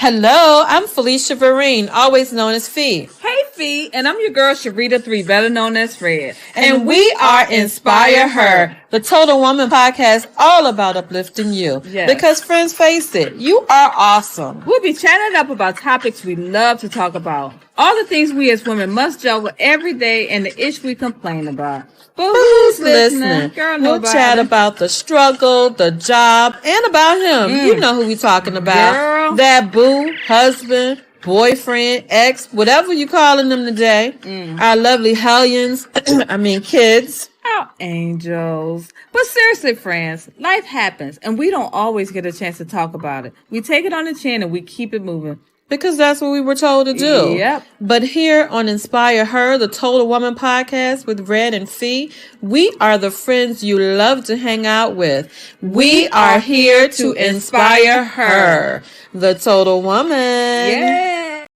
Hello, I'm Felicia Vereen, always known as Fee. Hey, Fee, and I'm your girl, Sharita 3, better known as Fred. And we are Inspire Her, the Total Woman podcast, all about uplifting you. Yes. Because, friends, face it, you are awesome. We'll be chatting up about topics we love to talk about. All the things we as women must juggle every day and the ish we complain about. But who's listening? Girl, we'll nobody. chat about the struggle, the job, and about him. You know who we talking about. Girl. That boo, husband, boyfriend, ex, whatever you calling them today. Our lovely hellions, kids. Our angels. But seriously, friends, life happens, and we don't always get a chance to talk about it. We take it on the chin and we keep it moving. Because that's what we were told to do. Yep. But here on Inspire Her, the Total Woman podcast with Red and Fee, we are the friends you love to hang out with. We are here to inspire her, the Total Woman. Yeah.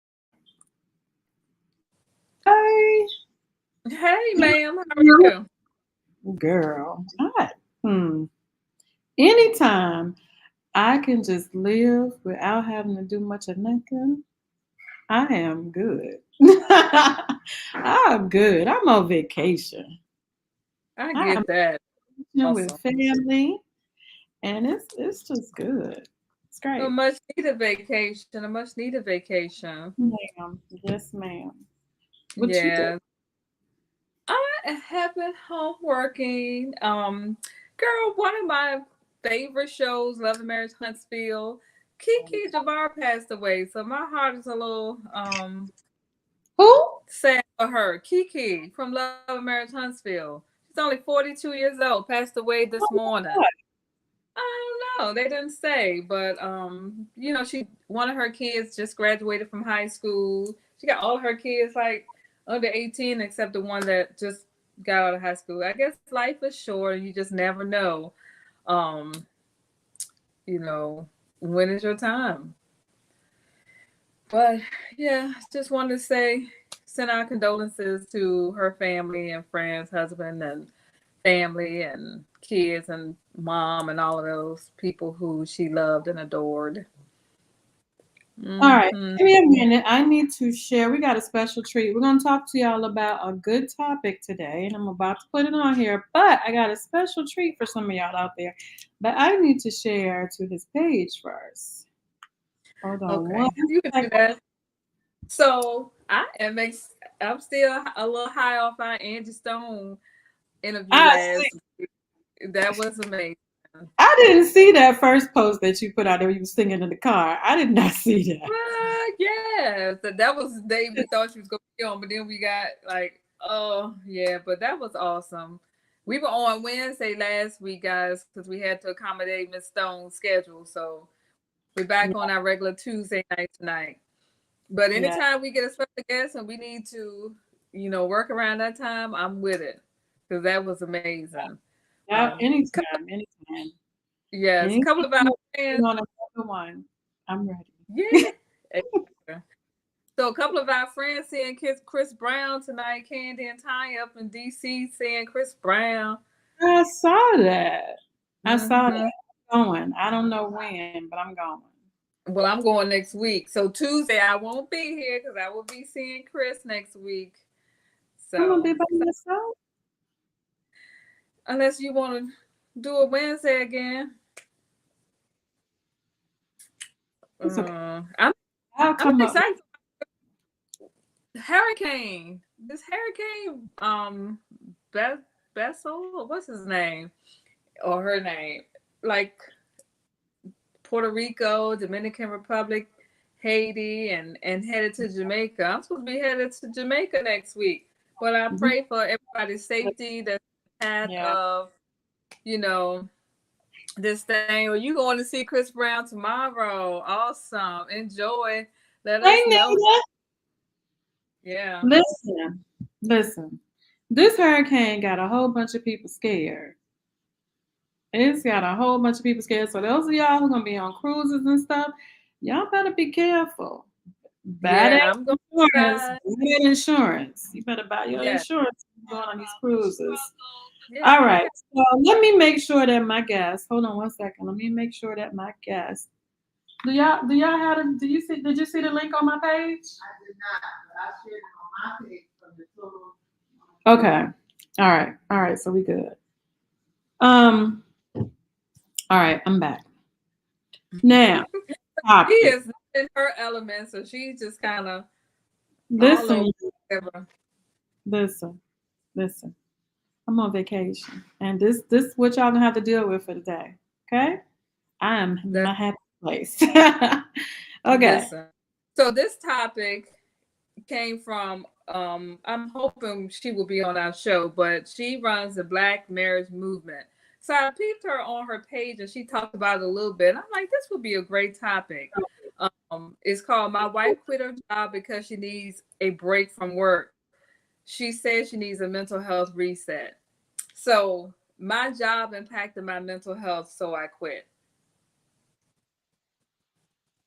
Hey. Hey, ma'am. How are you? Girl. Anytime I can just live without having to do much of nothing, I am good. I'm good. I'm on vacation. I get that. With family, and it's just good. It's great. A much needed vacation. Ma'am. Yes, ma'am. What you do? I have been home working. Girl, one of my favorite shows, Love and Marriage Huntsville. Kiki Jabbar passed away, so my heart is a little Who? sad for her. Kiki from Love and Marriage Huntsville. She's only 42 years old. Passed away this morning. God. I don't know. They didn't say, but one of her kids just graduated from high school. She got all her kids like under 18, except the one that just got out of high school. I guess life is short, and you just never know. When is your time? But yeah, just wanted to send our condolences to her family and friends, husband and family and kids and mom and all of those people who she loved and adored. All right, give me a minute. I need to share. We got a special treat. We're going to talk to y'all about a good topic today, and I'm about to put it on here, but I got a special treat for some of y'all out there. But I need to share to his page first. Hold on. Okay. You can do that. So I'm still a little high off our Angie Stone interview last week. That was amazing. I didn't see that first post that you put out there. You were singing in the car. I did not see that. Yeah. So that was the day we thought she was going to be on, but then we got but that was awesome. We were on Wednesday last week, guys, because we had to accommodate Miss Stone's schedule. So we're back on our regular Tuesday night tonight. But anytime we get a special guest and we need to, work around that time, I'm with it. Because that was amazing. Anytime. Yes, a couple of our friends. On another one. I'm ready. Yeah. So a couple of our friends seeing Chris Brown tonight. Candy and Tanya up in DC seeing Chris Brown. I saw that. I saw that. I'm going. I don't know when, but I'm going. Well, I'm going next week. So Tuesday I won't be here because I will be seeing Chris next week. So I'm gonna be by myself. Unless you want to do a Wednesday again. Okay. I'm excited. Hurricane. This hurricane, Bessel, what's his name? Or her name? Like Puerto Rico, Dominican Republic, Haiti, and headed to Jamaica. I'm supposed to be headed to Jamaica next week. But I pray for everybody's safety that's path of, this thing. Or you going to see Chris Brown tomorrow? Awesome. Enjoy. Let us know. Yeah. Listen. This hurricane got a whole bunch of people scared. It's got a whole bunch of people scared. So those of y'all who are gonna be on cruises and stuff, y'all better be careful. Buy insurance. You better buy your insurance going on these cruises. All right. So let me make sure that my guest, hold on one second. Let me make sure that my guest Do y'all have a, do you see did you see the link on my page? I did not, but I shared it on my page from the total. Okay. All right, so we good. Um, all right, I'm back. Now, She is in her element, so she's just kind of all listen, over. listen, listen. I'm on vacation, and this what y'all gonna have to deal with for the day. Okay, I am in my happy place. Okay. Listen. So this topic came from I'm hoping she will be on our show, but she runs the Black Marriage Movement. So I peeped her on her page and she talked about it a little bit. I'm like, this would be a great topic. It's called My Wife Quit Her Job Because She Needs a Break from Work. She says she needs a mental health reset. So my job impacted my mental health, so I quit.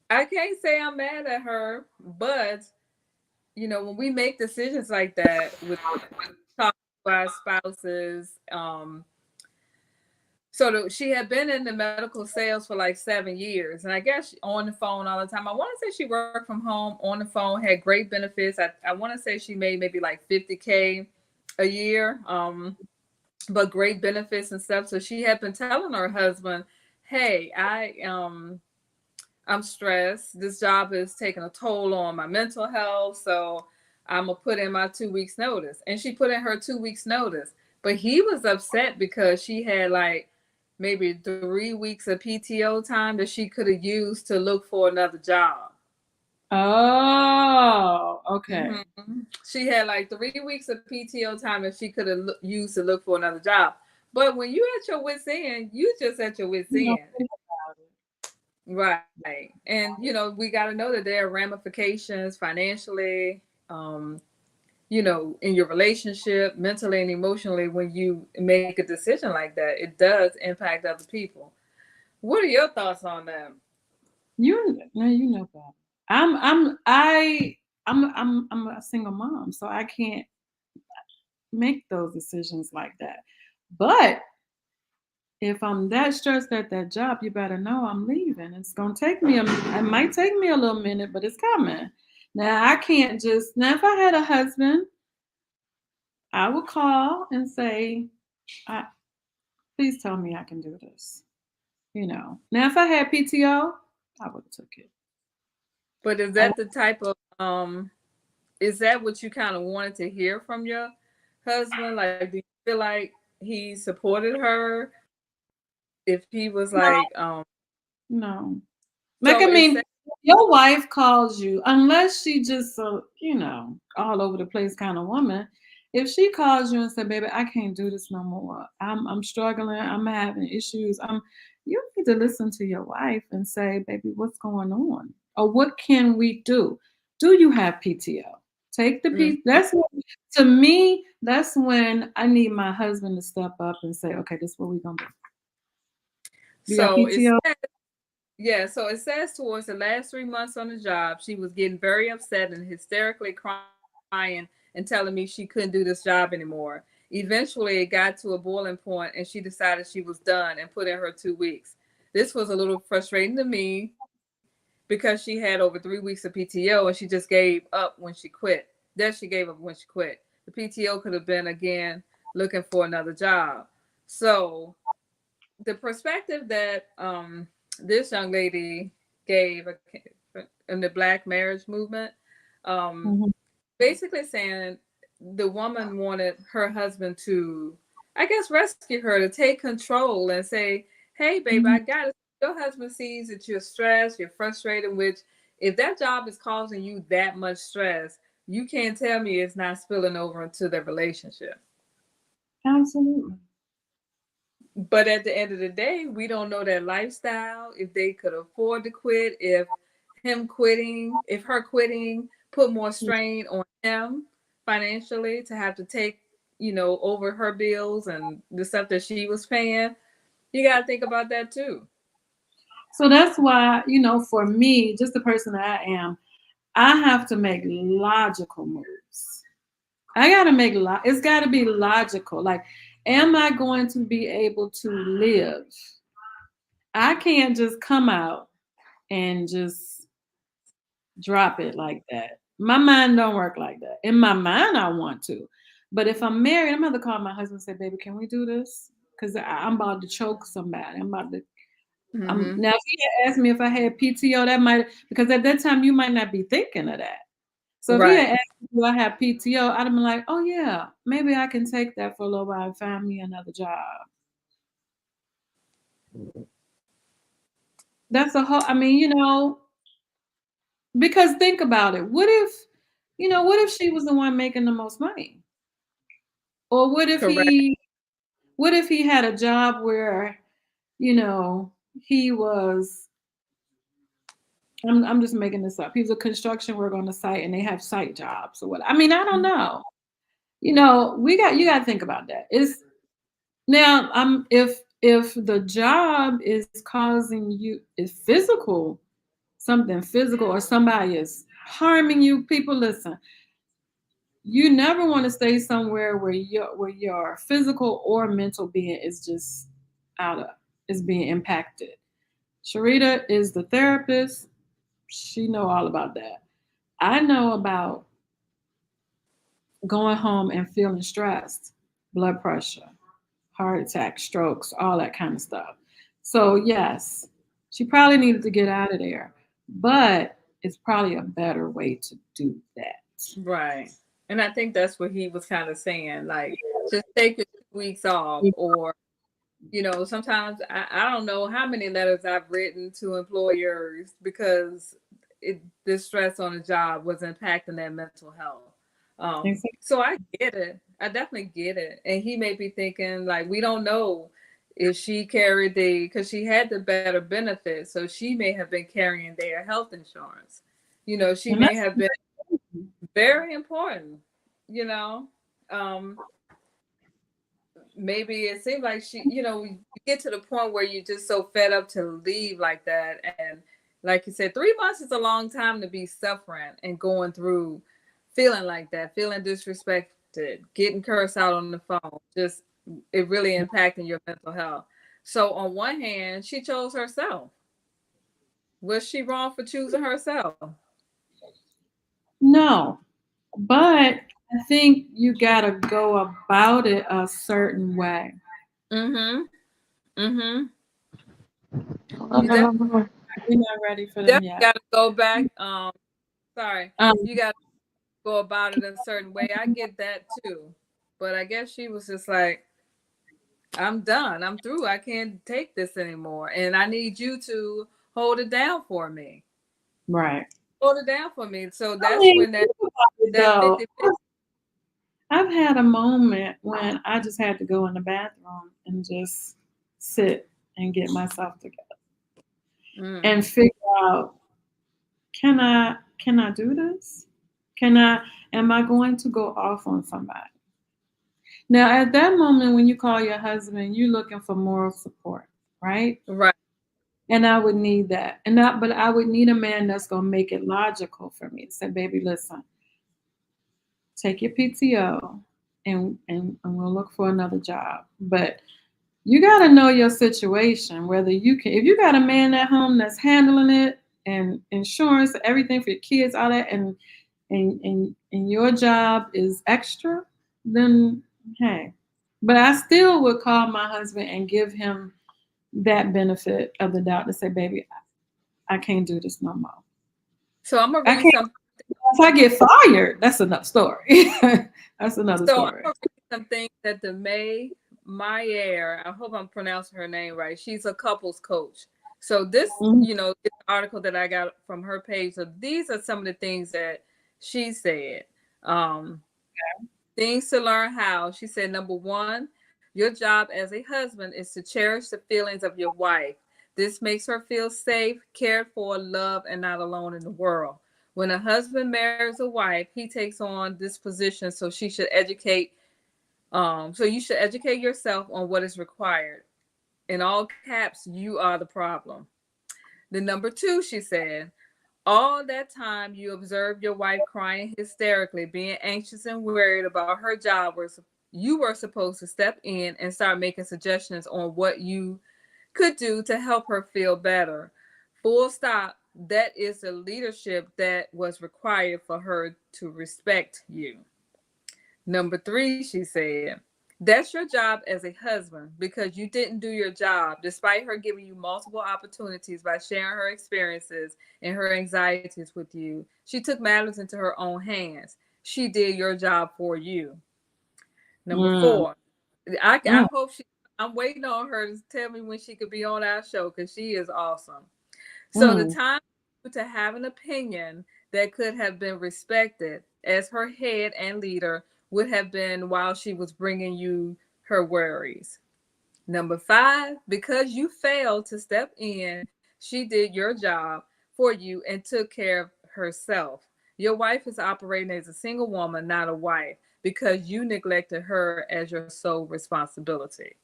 I can't say I'm mad at her, but when we make decisions like that with talking to our spouses, she had been in the medical sales for like 7 years, and I guess on the phone all the time. I want to say she worked from home on the phone, had great benefits. I want to say she made maybe like $50K a year, but great benefits and stuff. So she had been telling her husband, "Hey, I'm stressed. This job is taking a toll on my mental health. So I'm going to put in my 2 weeks notice." And she put in her 2 weeks notice. But he was upset because she had like maybe 3 weeks of PTO time that she could have used to look for another job. Oh, okay. Mm-hmm. She had like 3 weeks of PTO time that she could have used to look for another job. But when you at your wit's end, you just at your wit's end. Right. And, we got to know that there are ramifications financially, in your relationship, mentally and emotionally. When you make a decision like that, it does impact other people. What are your thoughts on that? You know that. I'm a single mom, so I can't make those decisions like that. But if I'm that stressed at that job, you better know I'm leaving. It's gonna take me it might take me a little minute, but it's coming. Now I can't just now if I had a husband, I would call and say, please tell me I can do this. Now if I had PTO, I would have took it. But is that the type of is that what you kind of wanted to hear from your husband? Like, do you feel like he supported her? If he was like, no. Like, I mean, your wife calls you, unless she just, all over the place kind of woman. If she calls you and say, "Baby, I can't do this no more. I'm struggling. I'm having issues." You need to listen to your wife and say, "Baby, what's going on? Or what can we do? Do you have PTO? Take the PTO." To me, that's when I need my husband to step up and say, "Okay, this is what we're gonna do." You got PTO? So it says towards the last 3 months on the job, she was getting very upset and hysterically crying and telling me she couldn't do this job anymore. Eventually, it got to a boiling point and she decided she was done and put in her 2 weeks. This was a little frustrating to me because she had over 3 weeks of PTO and she just gave up when she quit. She gave up when she quit. The PTO could have been, again, looking for another job. So the perspective that this young lady gave in the Black Marriage Movement, basically saying the woman wanted her husband to, I guess, rescue her, to take control and say, "Hey, babe, I got it." Your husband sees that you're stressed, you're frustrated, which if that job is causing you that much stress, you can't tell me it's not spilling over into the relationship. Absolutely. But at the end of the day, we don't know their lifestyle, if they could afford to quit, if her quitting put more strain on him financially to have to take, over her bills and the stuff that she was paying. You got to think about that too. So that's why, for me, just the person that I am, I have to make logical moves. I got to it's got to be logical. Like, am I going to be able to live? I can't just come out and just drop it like that. My mind don't work like that. In my mind, I want to. But if I'm married, I'm going to call my husband and say, baby, can we do this? Because I'm about to choke somebody. Now, if he had asked me if I had PTO, that might, because at that time, you might not be thinking of that. So if he had asked me, do I have PTO, I'd have been like, oh, yeah, maybe I can take that for a little while and find me another job. That's a whole, I mean, because think about it. What if she was the one making the most money? Or what if he had a job where, he was, I'm just making this up. He was a construction worker on the site and they have site jobs or what. I mean, I don't know. You got to think about that. If the job is causing you is physical, something physical, or somebody is harming you, people listen. You never want to stay somewhere where your physical or mental being is just is being impacted. Sharita is the therapist. She know all about that. I know about going home and feeling stressed, blood pressure, heart attack, strokes, all that kind of stuff. So yes, she probably needed to get out of there, but it's probably a better way to do that. Right. And I think that's what he was kind of saying, like, just take your 2 weeks off, or, sometimes I don't know how many letters I've written to employers because the stress on the job was impacting their mental health. So I get it. I definitely get it. And he may be thinking, like, we don't know if she carried because she had the better benefits. So she may have been carrying their health insurance. She may have been very important, maybe it seemed like she, you get to the point where you're just so fed up to leave like that. And like you said, 3 months is a long time to be suffering and going through feeling like that, feeling disrespected, getting cursed out on the phone, just it really impacting your mental health. So on one hand, she chose herself. Was she wrong for choosing herself? No, but I think you gotta go about it a certain way. Mm-hmm. Mm-hmm. We're not ready for them Definitely yet. gotta go back. Sorry. You gotta go about it a certain way. I get that too. But I guess she was just like, I'm done. I'm through. I can't take this anymore. And I need you to hold it down for me. Right. Hold it down for me. So that's when that 50-50. I've had a moment when I just had to go in the bathroom and just sit and get myself together and figure out, can I do this? Am I going to go off on somebody? Now, at that moment, when you call your husband, you're looking for moral support, right? Right. And I would need that. But I would need a man that's going to make it logical for me. Say, baby, listen, take your PTO and we'll look for another job. But you got to know your situation, whether if you got a man at home that's handling it and insurance, everything for your kids, all that, and your job is extra, then hey. But I still would call my husband and give him that benefit of the doubt to say, baby, I can't do this no more. So I'm gonna read something. If I get fired, that's another story. That's another story. I'm gonna read some things that the Mayer, I hope I'm pronouncing her name right. She's a couples coach. So this, this article that I got from her page. So these are some of the things that she said. Things to learn how. She said, number one, your job as a husband is to cherish the feelings of your wife. This makes her feel safe, cared for, loved, and not alone in the world. When a husband marries a wife, he takes on this position, so she should educate. So you should educate yourself on what is required. In all caps, you are the problem. The number two, she said, all that time you observed your wife crying hysterically, being anxious and worried about her job, you were supposed to step in and start making suggestions on what you could do to help her feel better. Full stop. that is the leadership that was required for her to respect you. Number 3, she said, that's your job as a husband because you didn't do your job, despite her giving you multiple opportunities by sharing her experiences and her anxieties with you. She took matters into her own hands. She did your job for you. Number 4, I hope I'm waiting on her to tell me when she could be on our show because she is awesome. So the time to have an opinion that could have been respected as her head and leader would have been while she was bringing you her worries. Number 5, because you failed to step in, she did your job for you and took care of herself. Your wife is operating as a single woman, not a wife, because you neglected her as your sole responsibility.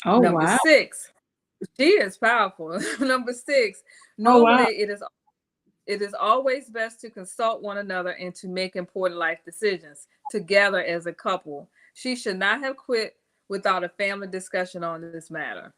Oh, Number wow. 6, she is powerful. Number 6, Oh, normally wow. it is always best to consult one another and to make important life decisions together as a couple. She should not have quit without a family discussion on this matter.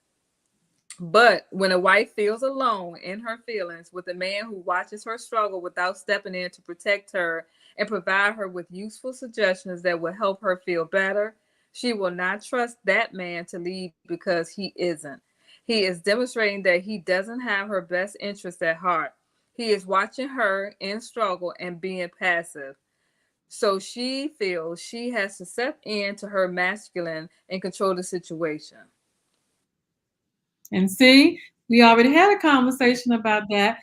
But when a wife feels alone in her feelings with a man who watches her struggle without stepping in to protect her and provide her with useful suggestions that will help her feel better, she will not trust that man to lead because he isn't. He is demonstrating that he doesn't have her best interest at heart. He is watching her in struggle and being passive. So she feels she has to step into her masculine and control the situation. And see, we already had a conversation about that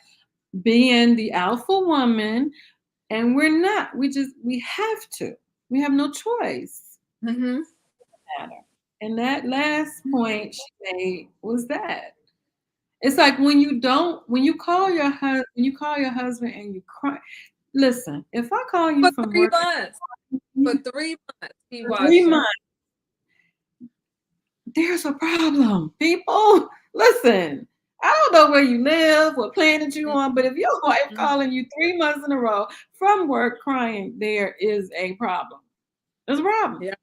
being the alpha woman, and we're not. We have to. We have no choice. Mm-hmm. And that last point she made was that it's like when you call your husband and you cry. Listen, if I call you For from 3 work months. For 3 months, he for 3 watched her. months, there's a problem, people. Listen, I don't know where you live, what planet you on, but if your wife calling you 3 months in a row from work crying, there is a problem. There's a problem. Yeah.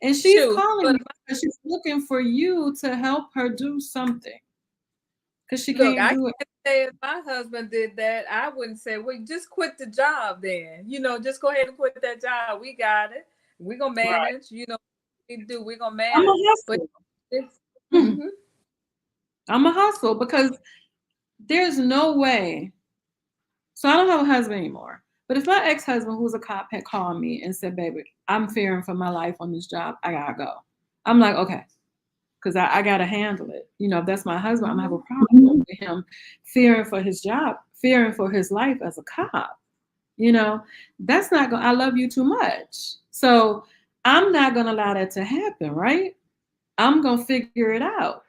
And she's Shoot. calling But you because she's looking for you to help her do something. Because she look, can't I do it. can't say if my husband did that, I wouldn't say, well, just quit the job then. Just go ahead and quit that job. We got it. We're going to Right. manage. We're going to I'm a manage. But hustle. it's, Hmm. mm-hmm. I'm a hustle because there's no way. So I don't have a husband anymore. But if my ex-husband, who's a cop, had called me and said, baby, I'm fearing for my life on this job, I gotta go. I'm like, okay, because I gotta handle it. If that's my husband, I'm gonna have a problem with him fearing for his job, fearing for his life as a cop. That's not gonna, I love you too much. So I'm not gonna allow that to happen, right? I'm gonna figure it out.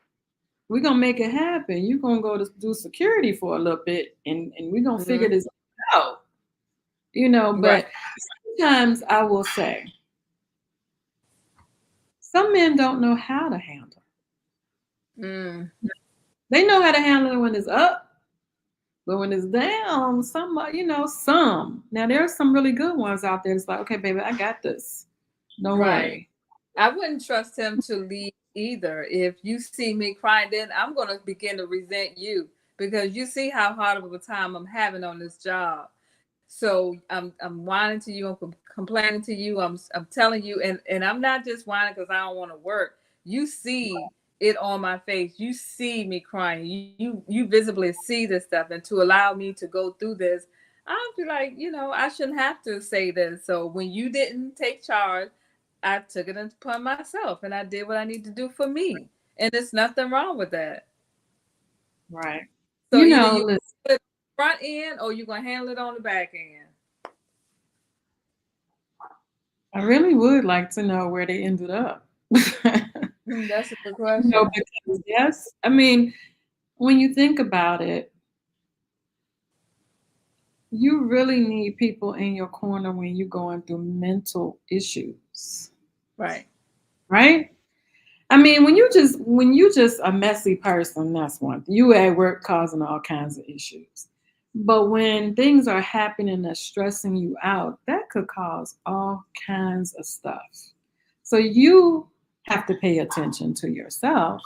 We're gonna make it happen. You're gonna go to do security for a little bit and we're gonna figure this out. Right. But sometimes I will say some men don't know how to handle it. Mm. They know how to handle it when it's up, but when it's down, some. Now there are some really good ones out there. It's like, okay, baby, I got this. Don't Right. worry. I wouldn't trust him to lead either. If you see me crying, then I'm going to begin to resent you because you see how hard of a time I'm having on this job. So I'm whining to you, I'm complaining to you, I'm telling you, and I'm not just whining because I don't want to work. You see it on my face. You see me crying. You visibly see this stuff, and to allow me to go through this, I feel like I shouldn't have to say this. So when you didn't take charge, I took it upon myself, and I did what I need to do for me, and there's nothing wrong with that. Right. So either you Listen, put it front end or you're gonna handle it on the back end. I really would like to know where they ended up. That's a good question. Because yes, I mean, when you think about it, you really need people in your corner when you're going through mental issues. Right. Right? I mean, when you just a messy person, that's one thing. You at work causing all kinds of issues. But when things are happening that's stressing you out, that could cause all kinds of stuff. So you have to pay attention to yourself,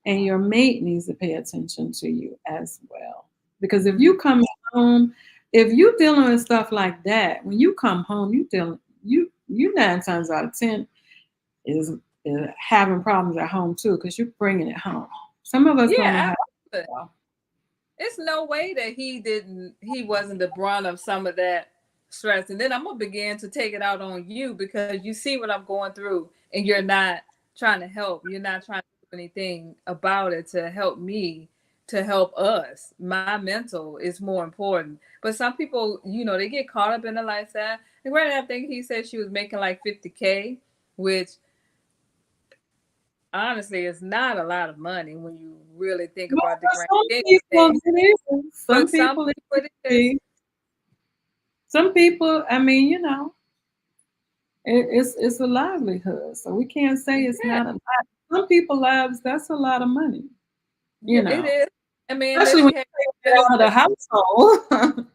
and your mate needs to pay attention to you as well. Because if you come home, if you dealing with stuff like that, when you come home, you 9 times out of 10 is having problems at home too, because you're bringing it home. Some of us don't know Yeah, how. absolutely. It's no way that he wasn't the brunt of some of that stress. And then I'm gonna begin to take it out on you because you see what I'm going through and you're not trying to help. You're not trying to do anything about it to help me, to help us. My mental is more important. But some people, they get caught up in the lifestyle. And granted, I think he said she was making like 50K, which honestly is not a lot of money when you really think Well, about the for grand some scheme of people things. it is. But Some some people it people could it is. be. Some people, I mean, it's a livelihood, so we can't say it's Yeah, not a lot. Some people lives that's a lot of money, yeah, it is. I mean, and then especially when she you had take it out of the benefits, household.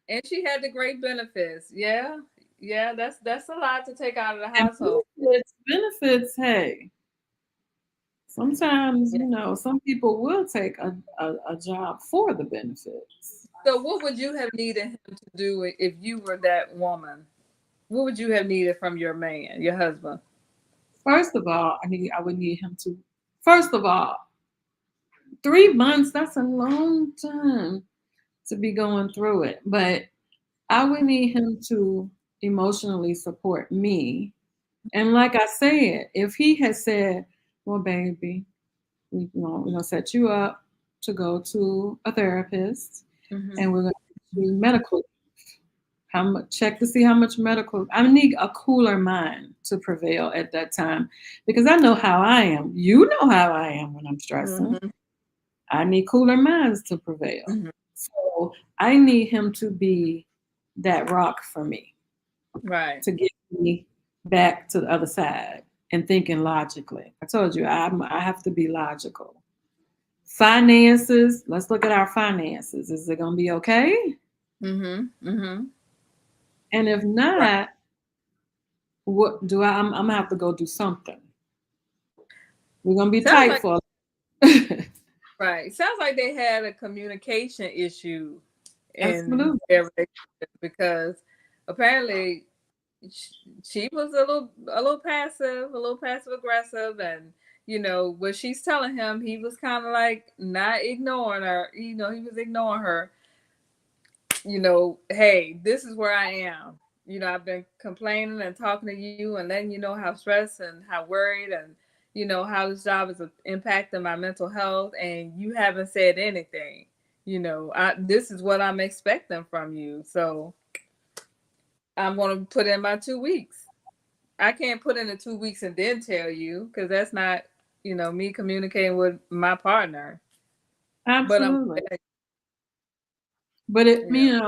and she had the great benefits. Yeah, yeah, that's a lot to take out of the And household. benefits, hey, sometimes, Yeah. some people will take a job for the benefits. So, what would you have needed him to do if you were that woman? What would you have needed from your man, your husband? First of all, I would need him to, first of all, 3 months, that's a long time to be going through it. But I would need him to emotionally support me. And like I said, if he had said, well, baby, we're gonna set you up to go to a therapist Mm-hmm. and we're gonna do medical. How much check to see how much medical I need a cooler mind to prevail at that time because I know how I am. You know how I am when I'm stressing. Mm-hmm. I need cooler minds to prevail. Mm-hmm. So I need him to be that rock for me Right. to get me back to the other side and thinking logically. I told you I have to be logical. Finances, let's look at our finances. Is it going to be okay? Mm-hmm. Mm-hmm. And if Right. not, what do I'm going to have to go do something. We're going to be Sounds tight like for right. Sounds like they had a communication issue in absolutely. their relationship because apparently she was a little passive aggressive, and what she's telling him, he was kind of like not ignoring her. He was ignoring her. Hey, this is where I am. I've been complaining and talking to you and letting you know how stressed and how worried and how this job is impacting my mental health, and you haven't said anything. This is what I'm expecting from you. So I'm going to put in my 2 weeks. I can't put in the 2 weeks and then tell you because that's not, me communicating with my partner. But I'm, Absolutely. But yeah,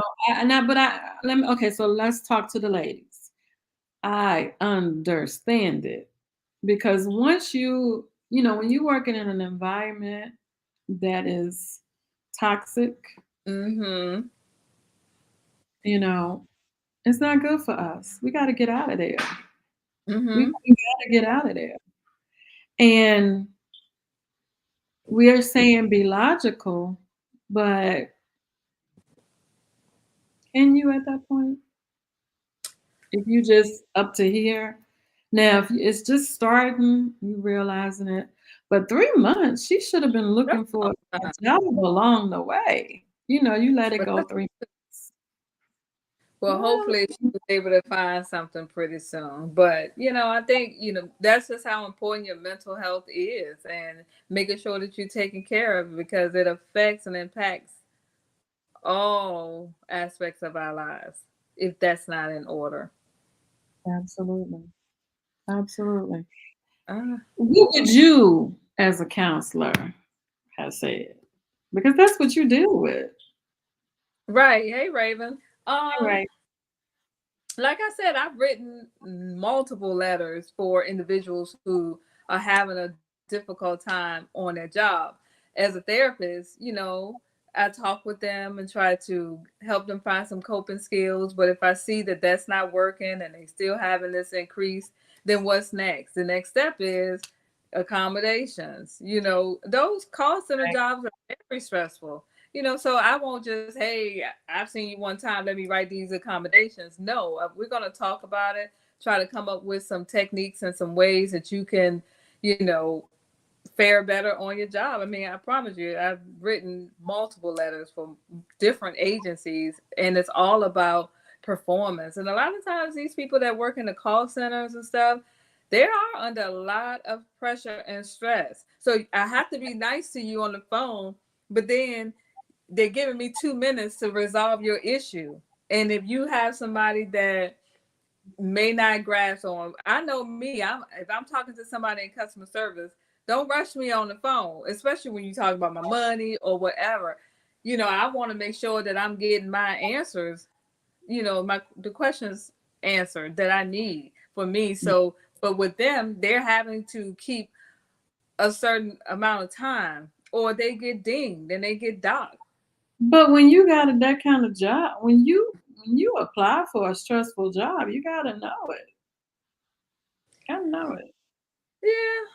let me, okay, so let's talk to the ladies. I understand it because once when you're working in an environment that is toxic, mm-hmm, you know, it's not good for us. We got to get out of there. We mm-hmm. got to get out of there. And we are saying be logical, but can you at that point? If you just up to here. Now, if it's just starting, you realizing it. But 3 months, she should have been That's looking a long for a time. job along the way. You let it But go 3 months. well, Well, hopefully she was able to find something pretty soon. But I think that's just how important your mental health is, and making sure that you're taking care of it because it affects and impacts all aspects of our lives if that's not in order. absolutely. Absolutely. Uh, What would you, as a counselor, have said? Because that's what you deal with. right. Hey, Raven. Um, Right. like I said, I've written multiple letters for individuals who are having a difficult time on their job. As a therapist, I talk with them and try to help them find some coping skills. But if I see that that's not working and they still having this increase, then what's next? The next step is accommodations. Those call center jobs are very stressful. So I won't just, hey, I've seen you one time, let me write these accommodations. No, we're going to talk about it, try to come up with some techniques and some ways that you can, you know, fare better on your job. I mean, I promise you, I've written multiple letters from different agencies, and it's all about performance. And a lot of times, these people that work in the call centers and stuff, they are under a lot of pressure and stress. So I have to be nice to you on the phone, but then they're giving me 2 minutes to resolve your issue. And if you have somebody that may not grasp on, I know me, if I'm talking to somebody in customer service, don't rush me on the phone, especially when you talk about my money or whatever. I want to make sure that I'm getting my answers, the questions answered that I need for me. So, but with them, they're having to keep a certain amount of time, or they get dinged and they get docked. But when you got that kind of job, when you apply for a stressful job, you gotta know it. Gotta know it. Yeah.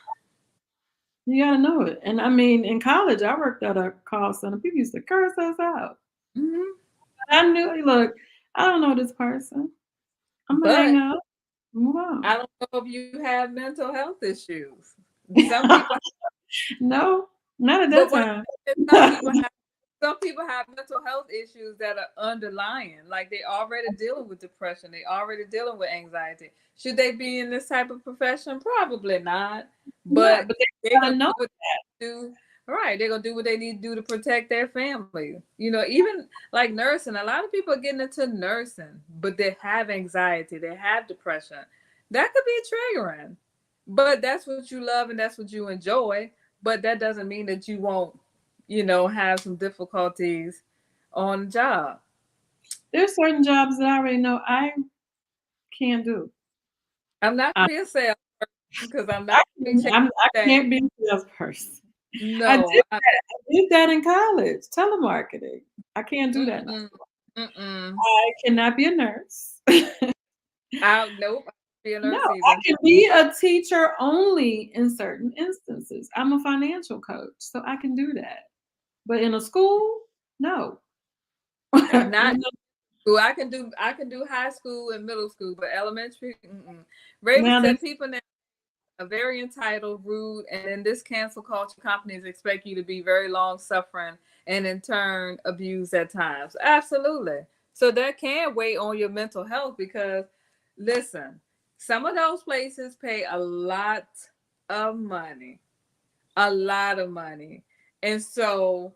You gotta know it. And I mean, in college, I worked at a call center. People used to curse us out. Mm-hmm. I knew, look, I don't know this person. I'm gonna hang But up, move on. I don't know if you have mental health issues. Some people, No, not at that but what time. I mean is some people have mental health issues that are underlying, like they already dealing with depression, they already dealing with anxiety. Should they be in this type of profession? Probably not. Yeah, But but they they're gotta gonna know. do what they do. Right, they're gonna do what they need to do to protect their family. Even like nursing, a lot of people are getting into nursing, but they have anxiety, they have depression. That could be triggering. But that's what you love and that's what you enjoy. But that doesn't mean that you won't, have some difficulties on the job. There's certain jobs that I already know I can't do. I'm not I, gonna be a salesperson because I'm I, not gonna be chasing I things. can't be a salesperson. I did No. that. I did that in college, telemarketing. I can't do that now. Mm-mm, mm-mm. I cannot be a nurse. Nope, I won't be a No, nurse I either. can be a teacher only in certain instances. I'm a financial coach, so I can do that. But in a school, no. Not No. school. I can do high school and middle school, but elementary. Mm-mm. Raven Now said that's people now are very entitled, rude, and in this cancel culture, companies expect you to be very long suffering and in turn abused at times. Absolutely. So that can weigh on your mental health because, listen, some of those places pay of money, a lot of money, and so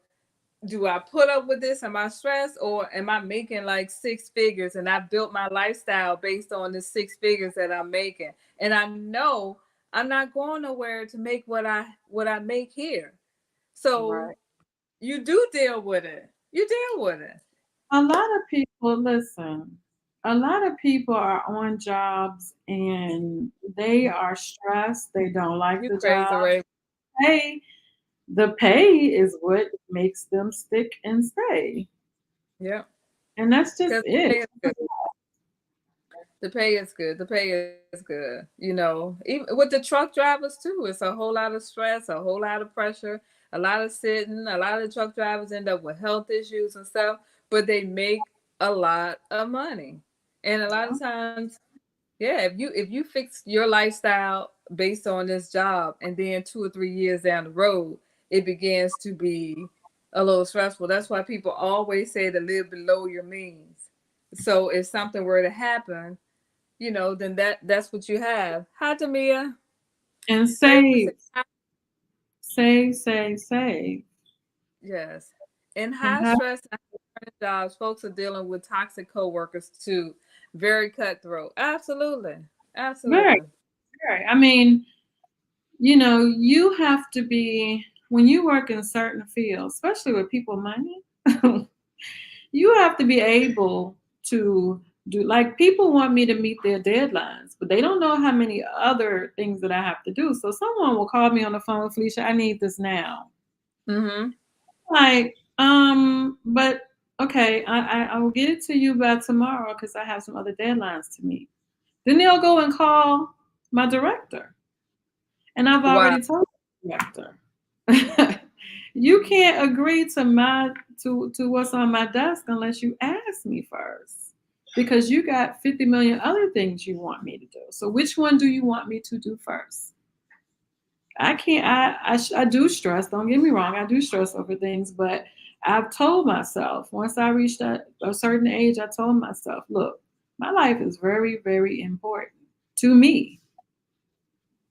do I put up with this? Am I stressed or am I making like six figures and I built my lifestyle based on the six figures that I'm making? And I know I'm not going nowhere to make what I make here. So right. you do deal with it. You deal with it. A lot of people, listen, a lot of people are on jobs and they are stressed. They don't like You the crazy, job. Ray. Pay, the pay is what makes them stick and stay. Yeah. And that's just Because it. the pay is good. The pay is good. The pay is good. Even with the truck drivers too, it's a whole lot of stress, a whole lot of pressure, a lot of sitting. A lot of the truck drivers end up with health issues and stuff, but they make a lot of money. And a lot of times, yeah, if you fix your lifestyle based on this job, and then 2 or 3 years down the road, it begins to be a little stressful. That's why people always say to live below your means. So if something were to happen, then that's what you have. Hi, Tamia. And Raven said, save, save. yes. In And high have stress and high jobs, folks are dealing with toxic coworkers too. Very cutthroat. Absolutely. very, Absolutely. very. I mean, you have to be, when you work in certain fields, especially with people money, you have to be able to do, like, people want me to meet their deadlines, but they don't know how many other things that I have to do. So someone will call me on the phone, Felicia, I need this now. Mm-hmm. Like, but okay, I will get it to you by tomorrow because I have some other deadlines to meet. Then they'll go and call my director. And I've Wow. already told the director. You can't agree to what's on my desk unless you ask me first. Because you got 50 million other things you want me to do. So which one do you want me to do first? I can't. I do stress. Don't get me wrong. I do stress over things, but I've told myself once I reached a certain age, I told myself, look, my life is very, very important to me.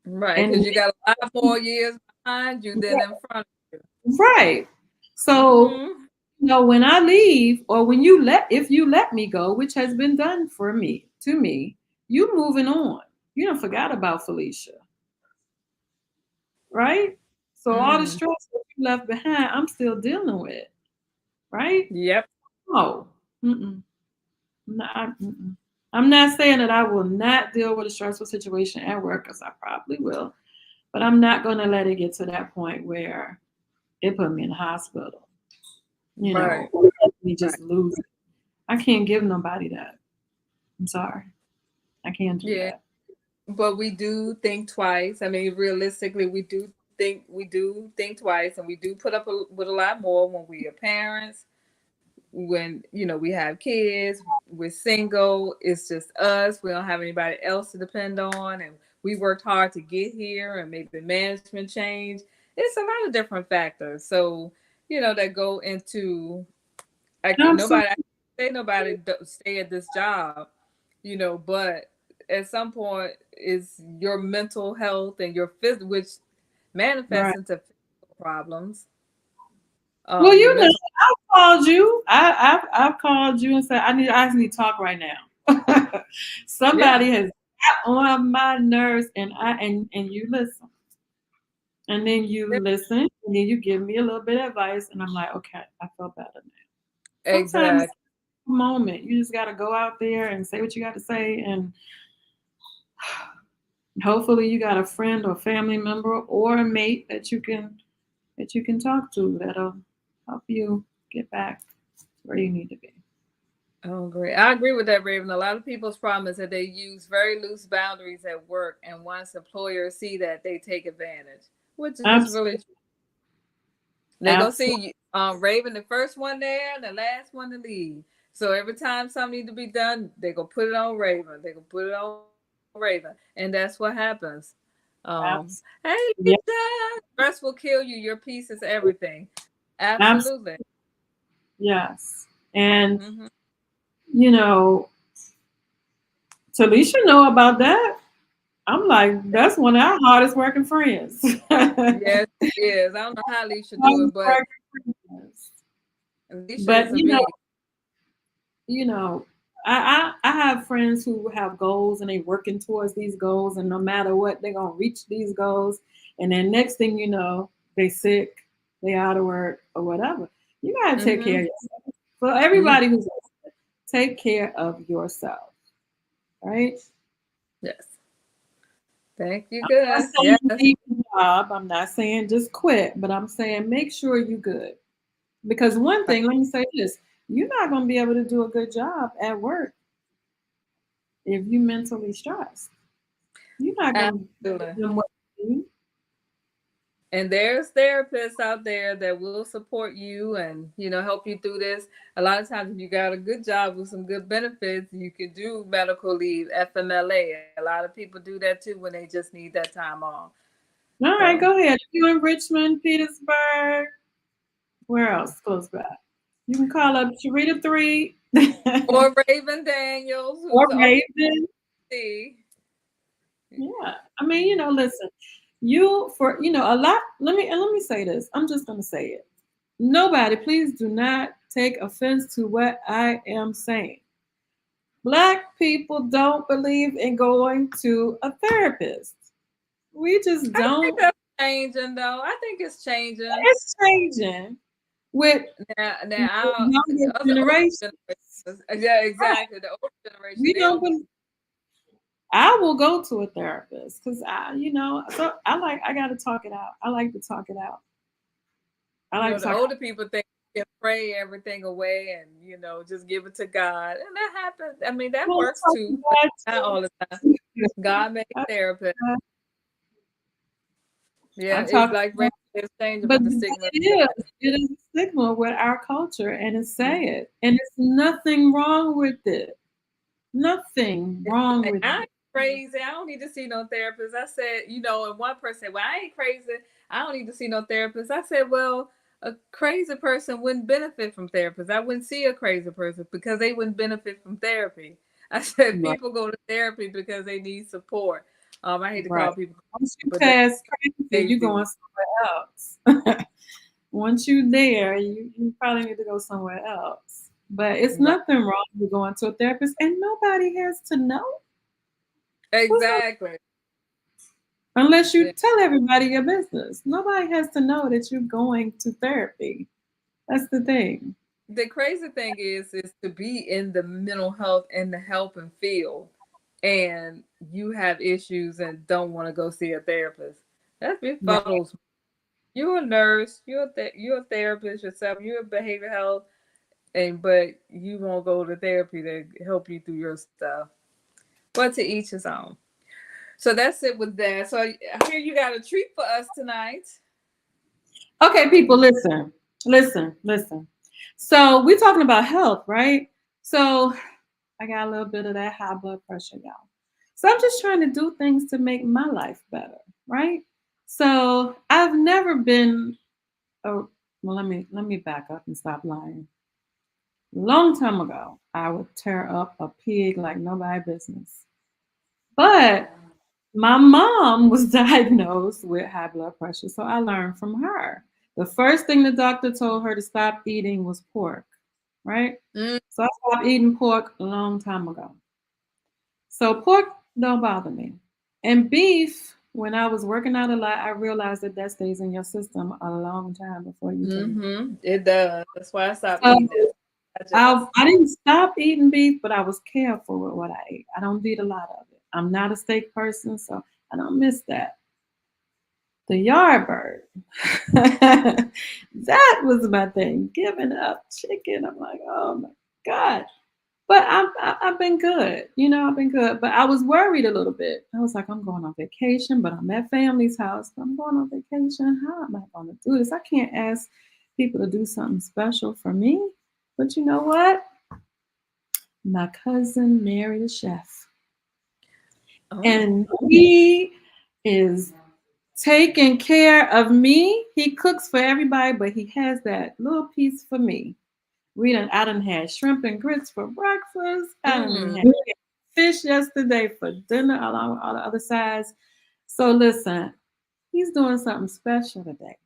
Right, And because you got a lot more years behind you than in front of right. So, you. when I leave or if you let me go, which has been done to me, you moving on. You don't forgot about Felicia, right? So all the Mm-hmm. stress that you left behind, I'm still dealing with, right? Yep. No. Mm-mm. Mm-mm. I'm not saying that I will not deal with a stressful situation at work, because I probably will, but I'm not going to let it get to that point where it put me in the hospital, Right. or let me Right. just lose it. I can't give nobody that. I'm sorry. I can't do Yeah. that. But we do think twice. I mean, realistically, we do think twice, and we do put up with a lot more when we are parents. When we have kids, we're single. It's just us. We don't have anybody else to depend on, and we worked hard to get here, and maybe management change. It's a lot of different factors. So that go into. Absolutely. Nobody I say nobody stay at this job, but at some point is your mental health and your physical, which manifests Right. into physical problems. Well, Your mental. I called you. I've called you and said I just need to talk right now. Yeah. Somebody has got on my nerves, and you listen. And then you listen, and then you give me a little bit of advice, and I'm like, okay, I feel better now. Sometimes, Exactly. moment, you just got to go out there and say what you got to say, and hopefully, you got a friend or family member or a mate that you can talk to that'll help you get back where you need to be. Oh, great. I agree with that, Raven. A lot of people's problem is that they use very loose boundaries at work, and once employers see that, they take advantage, which is really. Absolutely, They gonna absolutely. see Raven the first one there, and the last one to leave. So every time something need to be done, they gonna put it on Raven. They gonna put it on Raven, and that's what happens. Hey, Yeah, Lisa, stress will kill you. Your peace is everything. absolutely. Absolutely. Yes. And Hmm. you know, Talisha know about that. I'm like, that's one of our hardest working friends. Yes, it is. I don't know how Alicia do it, Hardest but working friends. Alicia But is a bee. you know, I have friends who have goals and they working towards these goals, and no matter what, they're gonna reach these goals. And then next thing you know, they sick, they out of work or whatever. You gotta take care Hmm. of yourself. For You everybody who's listening, take care of yourself, right? yes. Thank you. I'm not Good. saying Yes. leave the job. I'm not saying just quit, but I'm saying make sure you're good. Because one thing, let me say this: you're not gonna be able to do a good job at work if you mentally stressed. You're not going to Absolutely. give them what you need. And there's therapists out there that will support you and help you through this. A lot of times, if you got a good job with some good benefits, you can do medical leave, FMLA. A lot of people do that too when they just need that time off. All right, So, go ahead. If you're in Richmond, Petersburg, where else close by? You can call up Sharita 3 or Raven Daniels, or who's Raven. OC. Yeah. I mean, listen, a lot, let me say this. I'm just going to say it. Nobody, please do not take offense to what I am saying. Black people don't believe in going to a therapist. We just I think don't. that's changing, though. I think it's changing. It's changing with Now, our younger older generations. generations, yeah, Right. exactly. The older generation, We they don't. don't want. I will go to a therapist because so I got to talk it out. I like to talk it out. I like to The talk. older people think you can pray everything away and just give it to God, and that happens. I mean, that Well, works talk to too, but God not all the time. too. God made I, therapist. Yeah, I it's talk like to God It's changing But with the stigma. it is a stigma with our culture, and it's sad. And it's nothing wrong with it. Nothing It's wrong like, with I it. ain't crazy. I don't need to see no therapist. I said, and one person said, well, I ain't crazy. I don't need to see no therapist. I said, well, a crazy person wouldn't benefit from therapists. I wouldn't see a crazy person because they wouldn't benefit from therapy. I said, Right. people go to therapy because they need support. I hate to Right. call people, Once you but pass they crazy, you're do. going somewhere else. Once you're there, you probably need to go somewhere else. But it's Right. nothing wrong with going to a therapist, and nobody has to know. Who's gonna, Exactly. unless you Yeah. tell everybody your business. Nobody has to know that you're going to therapy. That's the thing. The crazy thing is to be in the mental health and the helping field, and you have issues and don't want to go see a therapist. That Right. befuddles me. You're a nurse, you're a therapist yourself, you're a behavioral health, but you won't go to therapy to help you through your stuff. But to each his own. So that's it with that. So I hear you got a treat for us tonight. Okay, people, listen. So we're talking about health, right? So I got a little bit of that high blood pressure, y'all. So I'm just trying to do things to make my life better, right? So I've never been well, let me back up and stop lying. Long time ago, I would tear up a pig like nobody business. But my mom was diagnosed with high blood pressure, so I learned from her. The first thing the doctor told her to stop eating was pork, right? Mm. So I stopped eating pork a long time ago. So pork don't bother me. And beef, when I was working out a lot, I realized that stays in your system a long time before you take it. Mm-hmm. It does. That's why I stopped So eating it. I didn't stop eating beef, but I was careful with what I ate. I don't eat a lot of it. I'm not a steak person, so I don't miss that. The yard bird. That was my thing. Giving up chicken. I'm like, oh my God. But I've been good. I've been good. But I was worried a little bit. I was like, I'm going on vacation, but I'm at family's house. But I'm going on vacation. How am I going to do this? I can't ask people to do something special for me. But you know what? My cousin married a chef. Oh. And he is taking care of me. He cooks for everybody, but he has that little piece for me. I done had shrimp and grits for breakfast. I done had fish yesterday for dinner, along with all the other sides. So listen, he's doing something special today.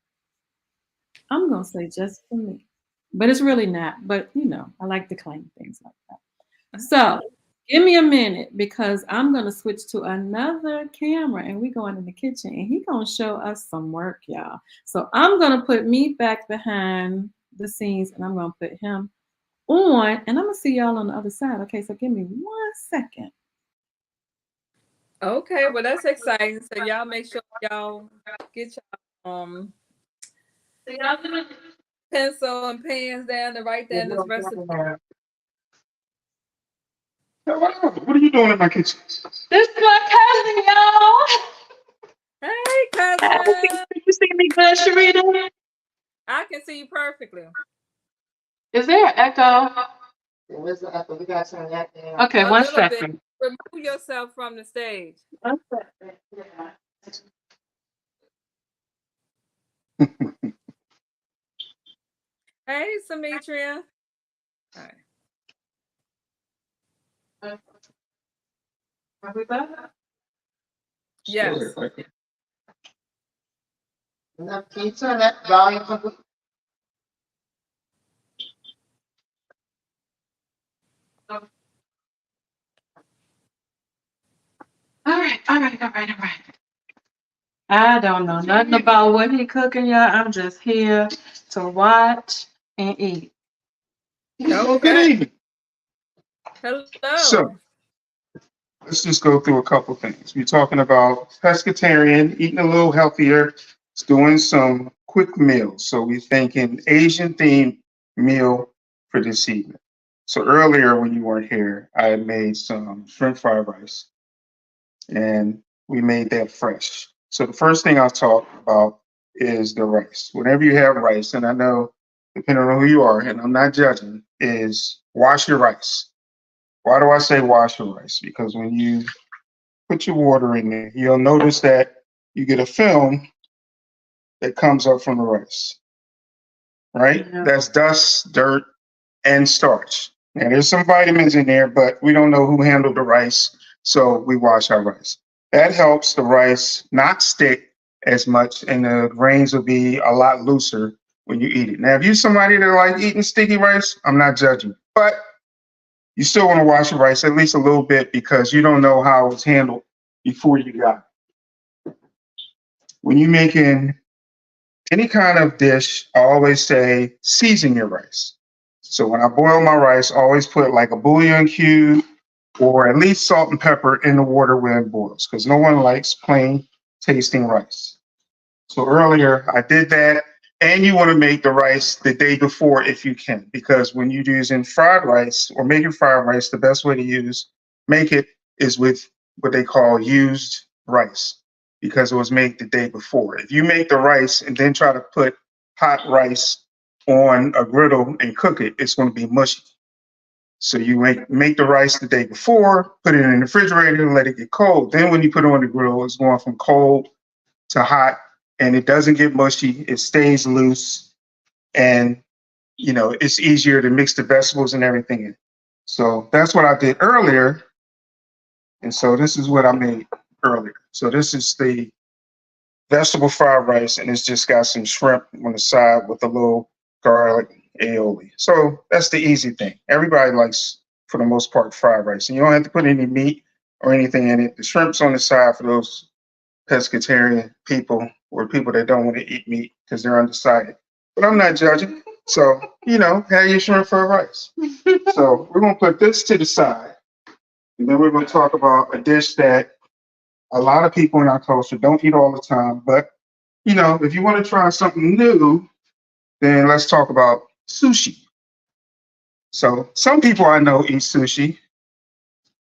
I'm gonna say just for me, but it's really not. But I like to claim things like that. So give me a minute because I'm gonna switch to another camera and we going in the kitchen and he gonna show us some work, y'all. So I'm gonna put me back behind the scenes and I'm gonna put him on and I'm gonna see y'all on the other side. Okay, so give me 1 second. Okay, well that's exciting. So y'all make sure y'all get your pencil and pens down to write down this recipe. What are you doing in my kitchen? This is my cousin, y'all. Hey, cousin. You see me good, Sharita? I can see you perfectly. Is there an echo? Where's the echo? We gotta turn that down. Okay, A one little bit. second. Remove yourself from the stage. 1 second. Yeah. Hey, Symmetria. All right. Are we back? Yes. Now, can you turn that volume up? All right. I don't know nothing about what he cooking, y'all. I'm just here to watch and eat. Well, good Okay. evening. Hello. So let's just go through a couple things. We're talking about pescatarian, eating a little healthier, doing some quick meals. So we're thinking Asian themed meal for this evening. So earlier when you weren't here, I had made some shrimp fried rice and we made that fresh. So the first thing I'll talk about is the rice. Whenever you have rice, and I know depending on who you are, and I'm not judging, is wash your rice. Why do I say wash your rice? Because when you put your water in there, you'll notice that you get a film that comes up from the rice, right? Yeah. That's dust, dirt, and starch. Now, there's some vitamins in there, but we don't know who handled the rice, so we wash our rice. That helps the rice not stick as much, and the grains will be a lot looser when you eat it. Now, if you're somebody that like eating sticky rice, I'm not judging, but you still want to wash your rice at least a little bit because you don't know how it was handled before you got it. When you're making any kind of dish, I always say season your rice. So when I boil my rice, I always put like a bouillon cube or at least salt and pepper in the water when it boils because no one likes plain tasting rice. So earlier I did that. And you want to make the rice the day before if you can, because when you're using fried rice or making fried rice, the best way to make it is with what they call used rice because it was made the day before. If you make the rice and then try to put hot rice on a griddle and cook it, it's going to be mushy. So you make the rice the day before, put it in the refrigerator and let it get cold. Then when you put it on the grill, it's going from cold to hot and it doesn't get mushy. It stays loose and, it's easier to mix the vegetables and everything in. So that's what I did earlier. And so this is what I made earlier. So this is the vegetable fried rice and it's just got some shrimp on the side with a little garlic aioli. So that's the easy thing. Everybody likes, for the most part, fried rice. And you don't have to put any meat or anything in it. The shrimp's on the side for those pescatarian people or people that don't want to eat meat because they're undecided. But I'm not judging. So, have your shrimp fried rice. So we're going to put this to the side. And then we're going to talk about a dish that a lot of people in our culture don't eat all the time. But, if you want to try something new, then let's talk about sushi. So some people I know eat sushi.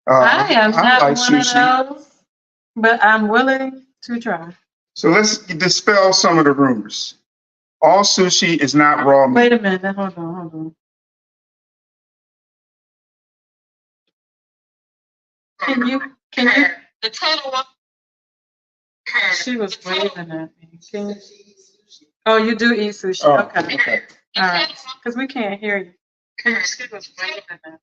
I am not like one sushi. of those, but I'm willing to try. So let's dispel some of the rumors. All sushi is not raw meat. Wait a minute. Hold on. Can you? The total one. She was waving at me. Can you? Oh, you do eat sushi. Oh, Okay. okay. All right. Because we can't hear you. She was waving at me.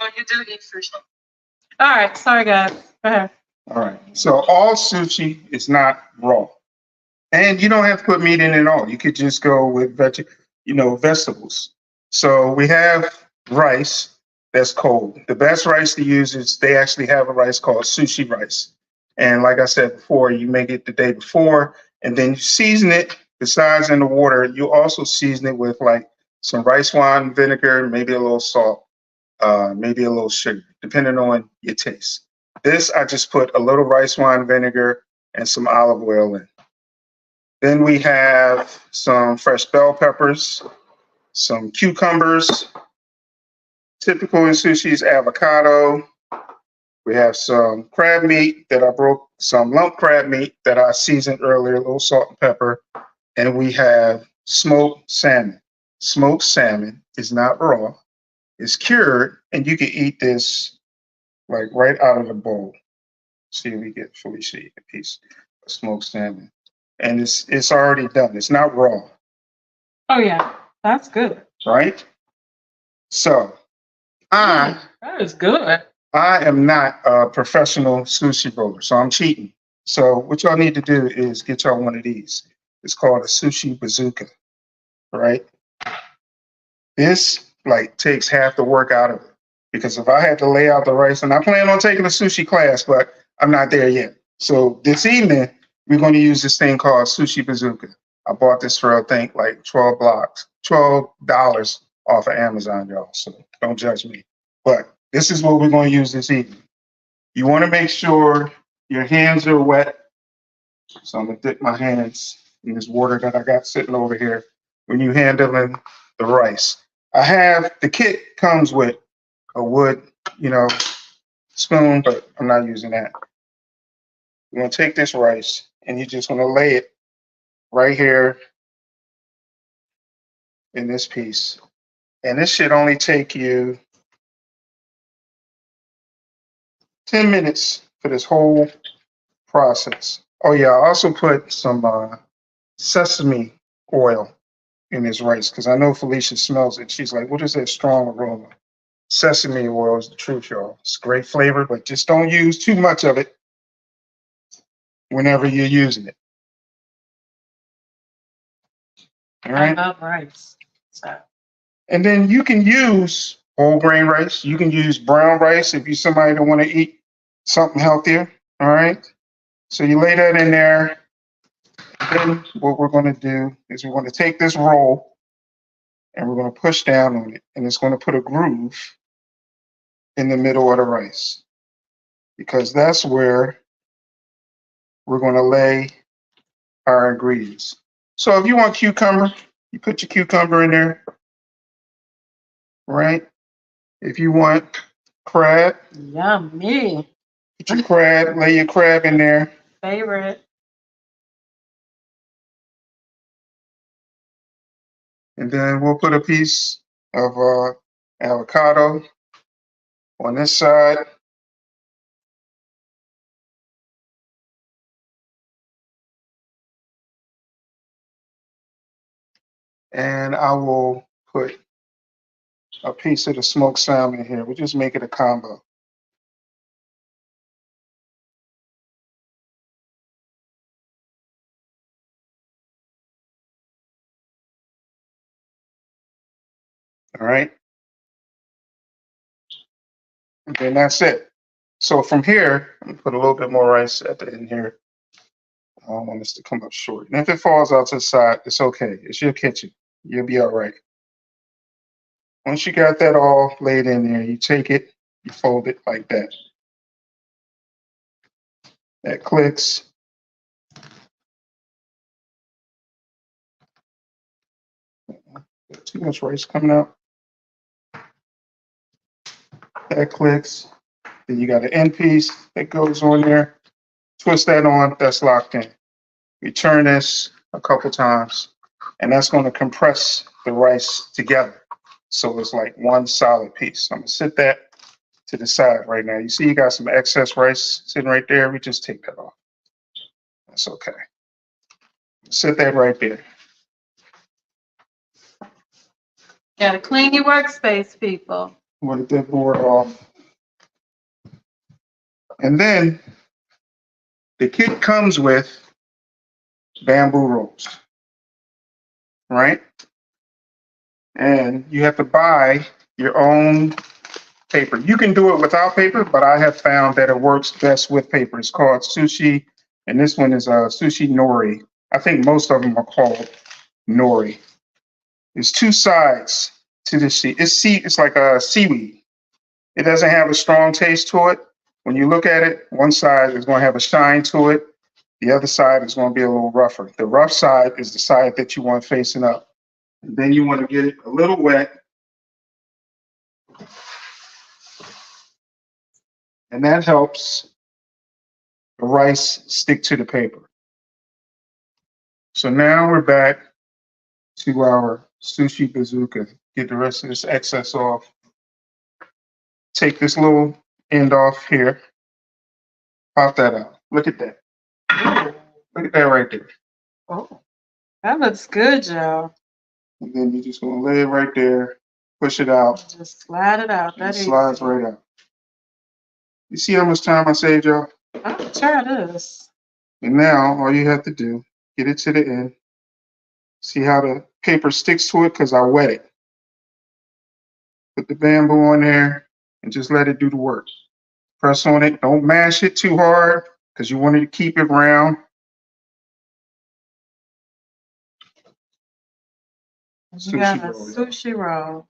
Oh, you do eat sushi. All right. Sorry, guys. Go ahead. All right. So all sushi is not raw. And you don't have to put meat in it at all. You could just go with vegetables. So we have rice that's cold. The best rice to use is they actually have a rice called sushi rice. And like I said before, you make it the day before and then you season it. Besides in the water, you also season it with like some rice wine vinegar, maybe a little salt, maybe a little sugar, depending on your taste. This, I just put a little rice wine vinegar and some olive oil in. Then we have some fresh bell peppers, some cucumbers. Typical in sushi is avocado. We have some crab meat that I broke, some lump crab meat that I seasoned earlier, a little salt and pepper. And we have smoked salmon. Smoked salmon is not raw. It's cured, and you can eat this like right out of the bowl. See if we get Felicia a piece of smoked salmon. And it's already done. It's not raw. Oh yeah, that's good. Right? So That is good. I am not a professional sushi roller, so I'm cheating. So what y'all need to do is get y'all one of these. It's called a sushi bazooka, right? This takes half the work out of it because if I had to lay out the rice, and I plan on taking a sushi class, but I'm not there yet. So this evening we're going to use this thing called sushi bazooka. I bought this for I think like $12 off of Amazon, y'all. So don't judge me. But this is what we're going to use this evening. You want to make sure your hands are wet. So I'm going to dip my hands in this water that I got sitting over here when you're handling the rice. The kit comes with a wood, spoon, but I'm not using that. We're going to take this rice and you're just going to lay it right here in this piece. And this should only take you 10 minutes for this whole process. Oh yeah, I also put some sesame oil in this rice because I know Felicia smells it. She's like, what is that strong aroma? Sesame oil is the truth, y'all. It's great flavor, but just don't use too much of it whenever you're using it. All right. I love rice. So. And then you can use whole grain rice. You can use brown rice if you're somebody that want to eat something healthier. All right. So you lay that in there. Then what we're going to do is we're going to take this roll and we're going to push down on it. And it's going to put a groove in the middle of the rice because that's where we're going to lay our ingredients. So if you want cucumber, you put your cucumber in there, right? If you want crab, Yummy. put your crab, lay your crab in there. Favorite. And then we'll put a piece of avocado on this side. And I will put a piece of the smoked salmon here. We'll just make it a combo. All right. And then that's it. So from here, I'm gonna put a little bit more rice at the end here. I don't want this to come up short. And if it falls out to the side, it's okay. It's your kitchen. You'll be all right. Once you got that all laid in there, you take it, you fold it like that. That clicks. Too much rice coming out. That clicks. Then you got an end piece that goes on there. Twist that on, that's locked in. We turn this a couple times, and that's going to compress the rice together. So it's like one solid piece. I'm going to sit that to the side right now. You see you got some excess rice sitting right there. We just take that off. That's okay. Sit that right there. Gotta clean your workspace, people. Wipe that board off. And then the kit comes with bamboo rolls, right? And you have to buy your own paper. You can do it without paper, but I have found that it works best with paper. It's called sushi, and this one is sushi nori. I think most of them are called nori. There's two sides to this sheet. It's like a seaweed. It doesn't have a strong taste to it. When you look at it, one side is going to have a shine to it. The other side is going to be a little rougher. The rough side is the side that you want facing up. And then you want to get it a little wet. And that helps the rice stick to the paper. So now we're back to our sushi bazooka. Get the rest of this excess off. Take this little end off here. Pop that out. Look at that. Look at that right there. Oh, that looks good, y'all. And then you're just going to lay it right there, push it out. Just slide it out. It slides right out. You see how much time I saved, y'all? I'll try this. And now all you have to do, get it to the end. See how the paper sticks to it because I wet it. Put the bamboo on there and just let it do the work. Press on it. Don't mash it too hard because you want it to keep it round. You got a sushi roll.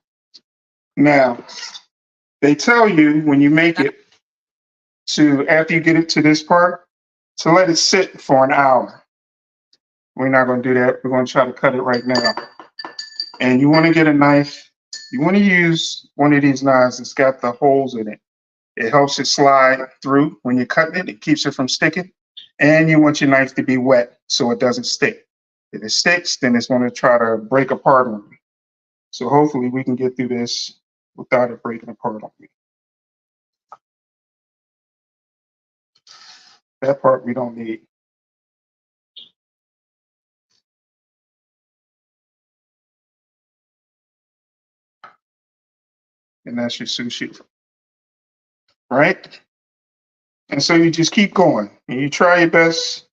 Now, they tell you when you make it to, after you get it to this part, to let it sit for an hour. We're not going to do that. We're going to try to cut it right now. And you want to get a knife. You want to use one of these knives that's got the holes in it. It helps it slide through when you're cutting it. It keeps it from sticking. and you want your knife to be wet so it doesn't stick. If it sticks, then it's going to try to break apart on you. So hopefully we can get through this without it breaking apart on me. That part we don't need. And that's your sushi, right? And so you just keep going and you try your best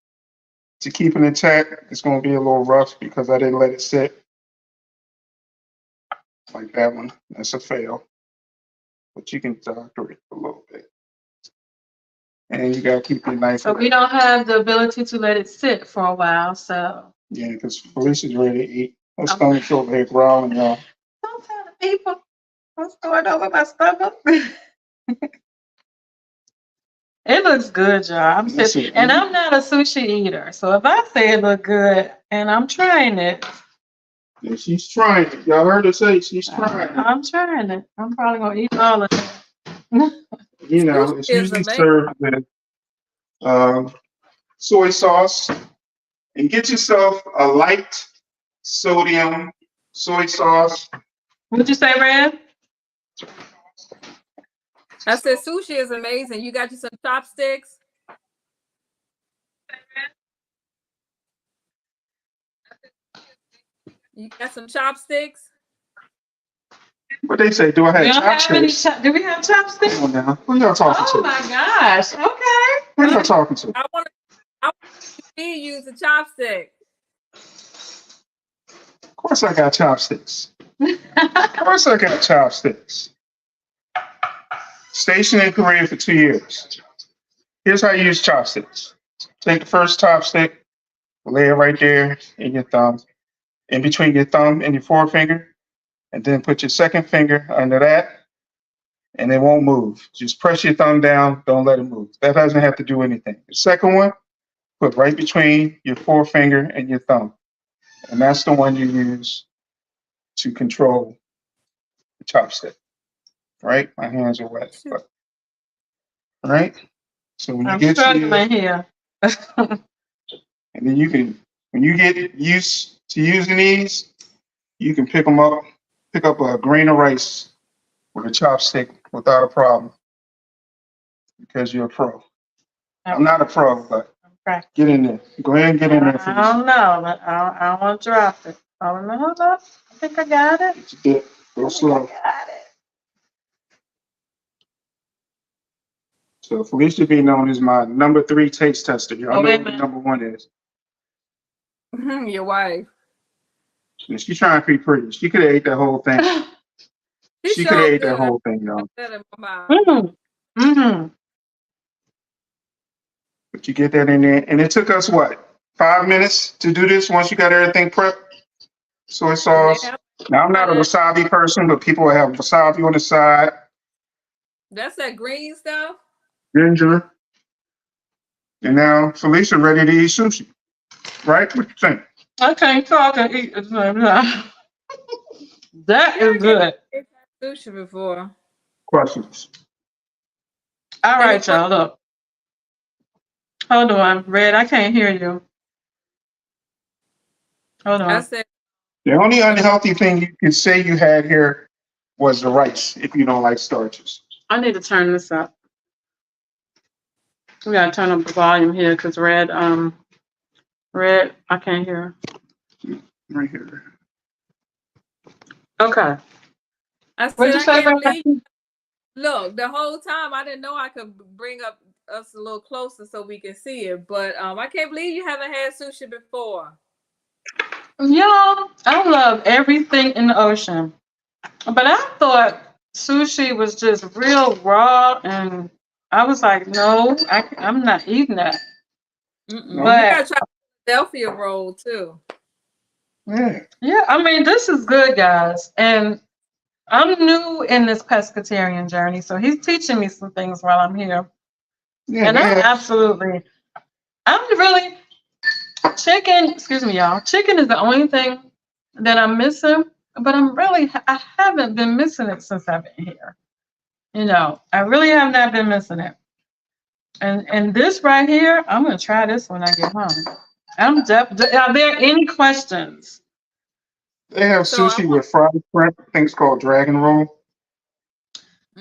to keep it intact. It's going to be a little rough because I didn't let it sit like that one. That's a fail, but you can doctor it a little bit. And you got to keep your knife. So we don't have the ability to let it sit for a while, so. Yeah, because Felicia's ready to eat. Her stomach's over here growling, y'all. Don't tell the people what's going on with my stomach. It looks good, y'all. And I'm not a sushi eater, so if I say it look good and I'm trying it. Yeah, she's trying it. Y'all heard her say she's trying it. I'm trying it. I'm probably gonna eat all of it. You know, it's usually served with soy sauce. And get yourself a light sodium soy sauce. What'd you say, Red? I said sushi is amazing. You got you some chopsticks? You got some chopsticks? What they say? Do I have chopsticks? Do we have chopsticks? Come on now. Who y'all talking to? Oh my gosh. Okay. Who y'all talking to? I want to use a chopstick. Of course I got chopsticks. Of course I got chopsticks. Stationed in Korea for 2 years. Here's how you use chopsticks. Take the first chopstick, lay it right there in your thumb, in between your thumb and your forefinger, and then put your second finger under that, and it won't move. Just press your thumb down, don't let it move. That doesn't have to do anything. The second one, put right between your forefinger and your thumb, and that's the one you use to control the chopstick. Right? My hands are wet. But, all right? So when you get here. And then you can, when you get used to using these, you can pick up a grain of rice with a chopstick without a problem because you're a pro. I'm not a pro, but get in there. Go ahead and get in there. I don't know, but I don't want to drop it. I don't know. I think I got it. Go slow. I got it. So Felicia be known as my number 3 taste tester. Y'all know what number 1 is. Your wife. And she's trying to be pretty. She could have ate that whole thing. She could have ate that whole thing, y'all. Mm-hmm. But you get that in there. And it took us, what, 5 minutes to do this once you got everything prepped? Soy sauce. Yeah. Now, I'm not a wasabi person, but people have wasabi on the side. That's that green stuff? Ginger. And now Felicia ready to eat sushi. Right? What you think? I can't talk and eat at the same time. That is good. I've had sushi before. Questions? All right, y'all. Look. Hold on, Red. I can't hear you. Hold on. I said the only unhealthy thing you can say you had here was the rice, if you don't like starches. I need to turn this up. We gotta turn up the volume here because Red, I can't hear. Right here. Okay. I said I can't believe. Look, the whole time I didn't know I could bring up us a little closer so we can see it, but I can't believe you haven't had sushi before. Y'all, I love everything in the ocean, but I thought sushi was just real raw, and I was like, no, I'm not eating that. But you gotta try the Philadelphia roll too. Yeah, I mean, this is good, guys, and I'm new in this pescatarian journey, so he's teaching me some things while I'm here. Yeah, and I'm really chicken. Excuse me, y'all. Chicken is the only thing that I'm missing, but I haven't been missing it since I've been here. You know, I really have not been missing it. And this right here, I'm gonna try this when I get home. Are there any questions? They have So I sushi want. with fried shrimp, things called dragon roll.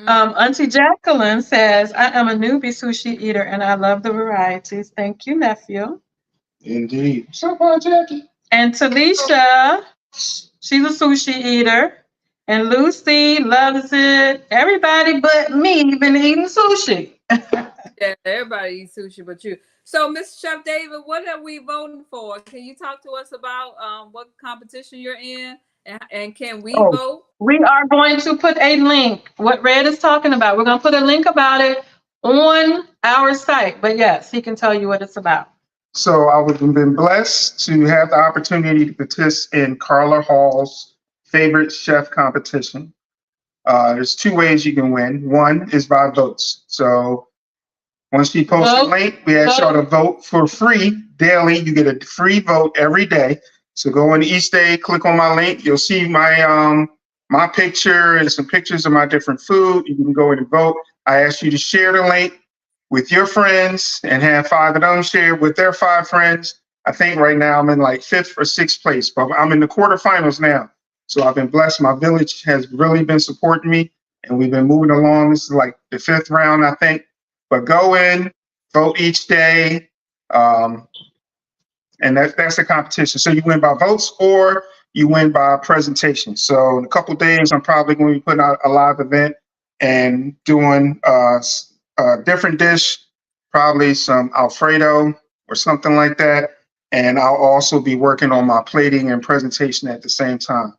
Auntie Jacqueline says, I am a newbie sushi eater and I love the varieties. Thank you, nephew. Indeed. So far, Jackie. And Talisha, she's a sushi eater. And Lucy loves it. Everybody but me been eating sushi. Yeah, everybody eats sushi but you. So, Mr. Chef David, what are we voting for? Can you talk to us about what competition you're in, and can we Oh, vote? We are going to put a link, what Red is talking about. We're going to put a link about it on our site. But yes, he can tell you what it's about. so I have been blessed to have the opportunity to participate in Carla Hall's favorite chef competition. There's two ways you can win. One is by votes. So once she posts the link, we ask y'all to vote for free daily. You get a free vote every day. So go in each day, click on my link. You'll see my picture and some pictures of my different food. You can go in and vote. I ask you to share the link with your friends and have 5 of them share with their 5 friends. I think right now I'm in like 5th or 6th place, but I'm in the quarterfinals now. So I've been blessed. My village has really been supporting me, and we've been moving along. This is like the 5th round, I think. But go in, vote each day, and that's the competition. So you win by votes or you win by presentation. So in a couple of days, I'm probably going to be putting out a live event and doing a different dish, probably some Alfredo or something like that. And I'll also be working on my plating and presentation at the same time.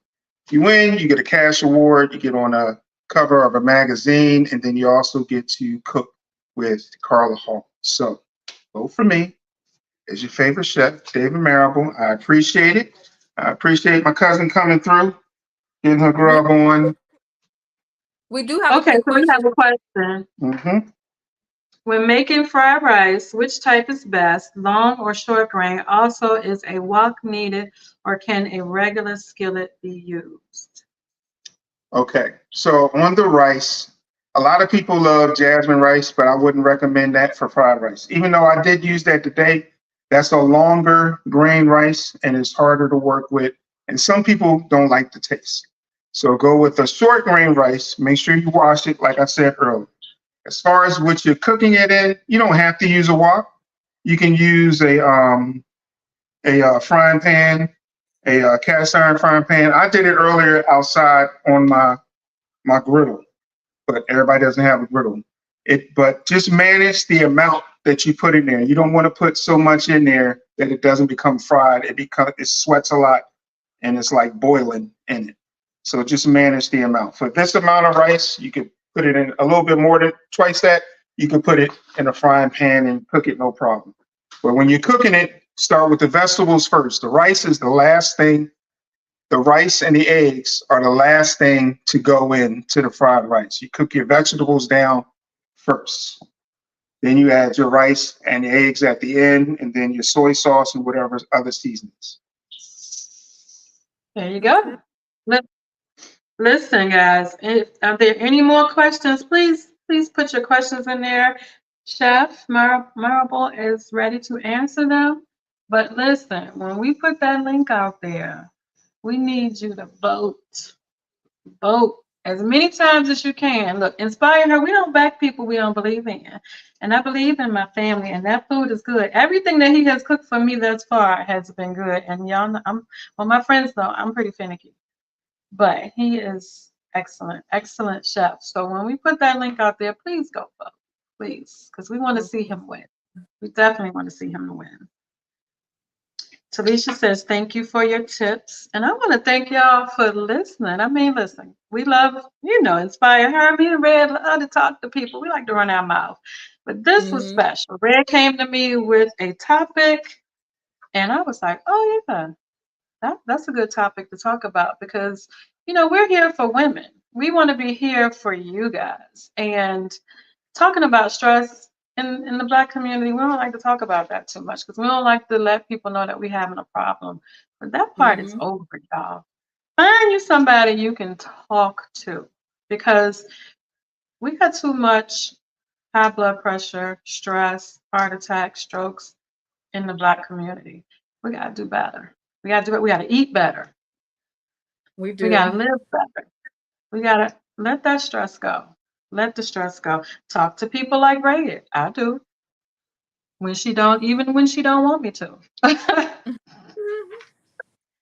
If you win, you get a cash award, you get on a cover of a magazine, and then you also get to cook with Carla Hall. So vote for me as your favorite chef, David Marable. I appreciate it. I appreciate my cousin coming through, getting her grub on. We do have a Okay, quick so we question. have a question. Mm-hmm. When making fried rice, which type is best, long or short grain? Also, is a wok needed or can a regular skillet be used? Okay, so on the rice, a lot of people love jasmine rice, but I wouldn't recommend that for fried rice. Even though I did use that today, that's a longer grain rice and it's harder to work with. And some people don't like the taste. So go with a short grain rice. Make sure you wash it, like I said earlier. As far as what you're cooking it in, you don't have to use a wok. You can use a frying pan, a cast iron frying pan. I did it earlier outside on my griddle, but everybody doesn't have a griddle. But just manage the amount that you put in there. You don't want to put so much in there that it doesn't become fried. It sweats a lot and it's like boiling in it. So just manage the amount. For this amount of rice, you could put it in a little bit more than twice that. You can put it in a frying pan and cook it no problem. But when you're cooking it, start with the vegetables first. The rice is the last thing. The rice and the eggs are the last thing to go into the fried rice. You cook your vegetables down first. Then you add your rice and the eggs at the end, and then your soy sauce and whatever other seasonings. There you go. Listen, guys, are there any more questions? Please put your questions in there. Chef Marable is ready to answer them. But listen, when we put that link out there, we need you to vote. Vote as many times as you can. Look, inspire her. We don't back people we don't believe in. And I believe in my family, and that food is good. Everything that he has cooked for me thus far has been good. And y'all know, my friends know I'm pretty finicky. But he is excellent, excellent chef. So when we put that link out there, please go vote, please, because we want to see him win. We definitely want to see him win. Talisha says, thank you for your tips. And I want to thank y'all for listening. I mean, listen, we love, inspire her. Me and Red love to talk to people. We like to run our mouth. But this was special. Red came to me with a topic, and I was like, oh, yeah. That's a good topic to talk about because, we're here for women. We want to be here for you guys. And talking about stress in the Black community, we don't like to talk about that too much because we don't like to let people know that we're having a problem. But that part is over, y'all. Find you somebody you can talk to because we got too much high blood pressure, stress, heart attack, strokes in the Black community. We got to do better. We got to eat better. We We got do. to live better. We got to let that stress go. Let the stress go. Talk to people like Ray. I do. When she don't want me to.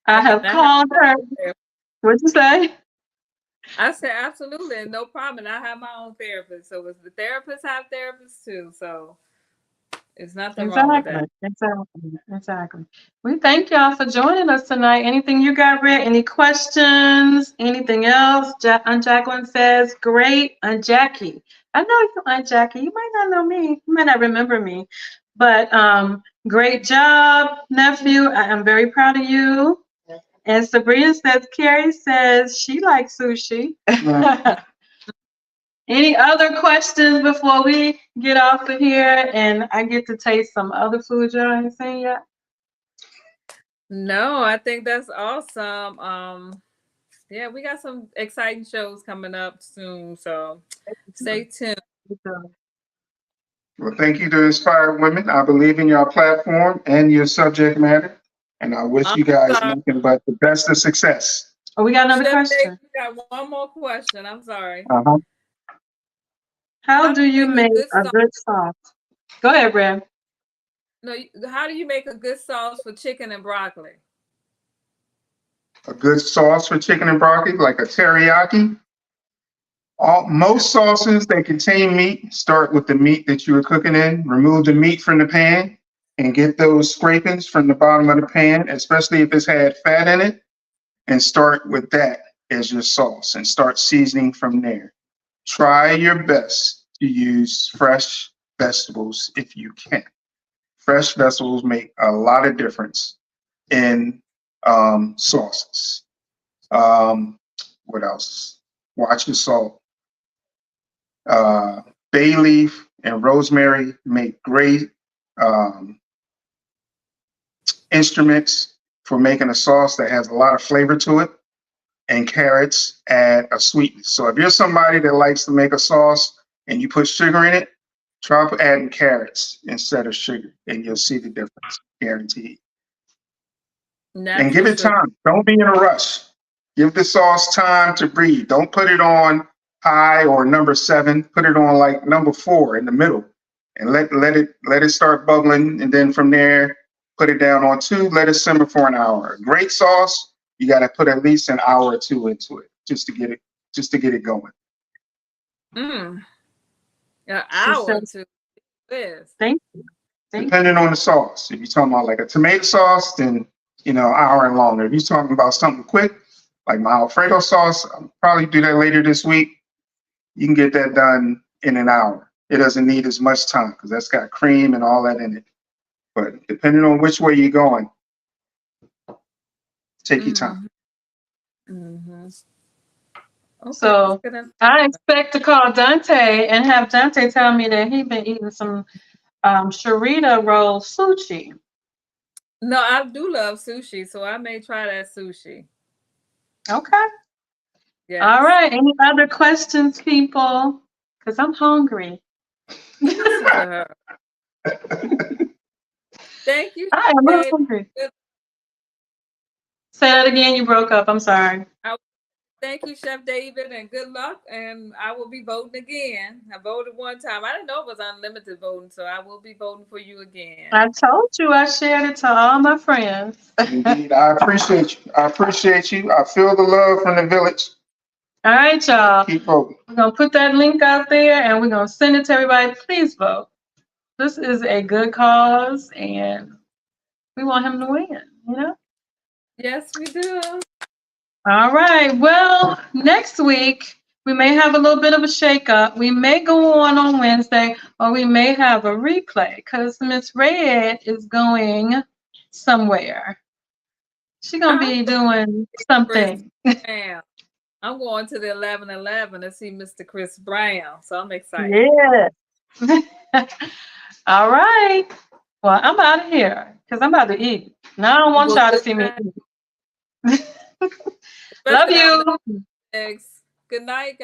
I have And called her. What'd you say? I said absolutely, no problem. And I have my own therapist, so it's the therapists have therapists too. So it's nothing wrong with that. Exactly. We thank y'all for joining us tonight. Anything you got, Red? Any questions? Anything else? Aunt Jacqueline says, great. Aunt Jackie. I know you, Aunt Jackie. You might not know me. You might not remember me. But great job, nephew. I am very proud of you. And Sabrina says, Carrie says she likes sushi. Any other questions before we get off of here and I get to taste some other food y'all ain't seen yet? No, I think that's awesome. Yeah, we got some exciting shows coming up soon, so stay tuned. Well, thank you to Inspired Women. I believe in your platform and your subject matter, and I wish you guys nothing but the best of success. Oh, we got another Chef question. Dave, we got one more question. I'm sorry. Uh-huh. How do you make a good sauce? Go ahead, Brad. No, how do you make a good sauce for chicken and broccoli? A good sauce for chicken and broccoli, like a teriyaki. Most sauces that contain meat start with the meat that you were cooking in. Remove the meat from the pan and get those scrapings from the bottom of the pan, especially if it's had fat in it, and start with that as your sauce and start seasoning from there. Try your best to use fresh vegetables if you can. Fresh vegetables make a lot of difference in sauces. What else? Watch your salt. Bay leaf and rosemary make great instruments for making a sauce that has a lot of flavor to it. And carrots add a sweetness. So if you're somebody that likes to make a sauce and you put sugar in it, try adding carrots instead of sugar, and you'll see the difference, guaranteed. And give it time. Don't be in a rush. Give the sauce time to breathe. Don't put it on high or number 7. Put it on like number 4 in the middle, and let it start bubbling. And then from there, put it down on 2. Let it simmer for an hour. A great sauce, you got to put at least an hour or 2 into it just to get it going. An hour or 2. Thank you. Depending on the sauce. If you're talking about like a tomato sauce, then an hour and longer. If you're talking about something quick, like my Alfredo sauce, I'll probably do that later this week. You can get that done in an hour. It doesn't need as much time because that's got cream and all that in it. But depending on which way you're going, take your time. Mm-hmm. Okay. So I expect to call Dante and have Dante tell me that he's been eating some Sharita roll sushi. No, I do love sushi, so I may try that sushi. Okay. Yes. All right. Any other questions, people? Because I'm hungry. Listen to her. Thank you. I am really hungry. Say that again. You broke up. I'm sorry. Thank you, Chef David, and good luck. And I will be voting again. I voted one time. I didn't know it was unlimited voting, so I will be voting for you again. I told you I shared it to all my friends. Indeed, I appreciate you. I feel the love from the village. All right, y'all. Keep voting. We're going to put that link out there, and we're going to send it to everybody. Please vote. This is a good cause, and we want him to win, Yes, we do. All right. Well, next week, we may have a little bit of a shakeup. We may go on Wednesday, or we may have a replay because Miss Red is going somewhere. She's going to be doing something. I'm going to the 11:11 to see Mr. Chris Brown, so I'm excited. Yeah. All right. Well, I'm out of here because I'm about to eat. Now I don't want y'all to see me eat. Love you. Good night, guys.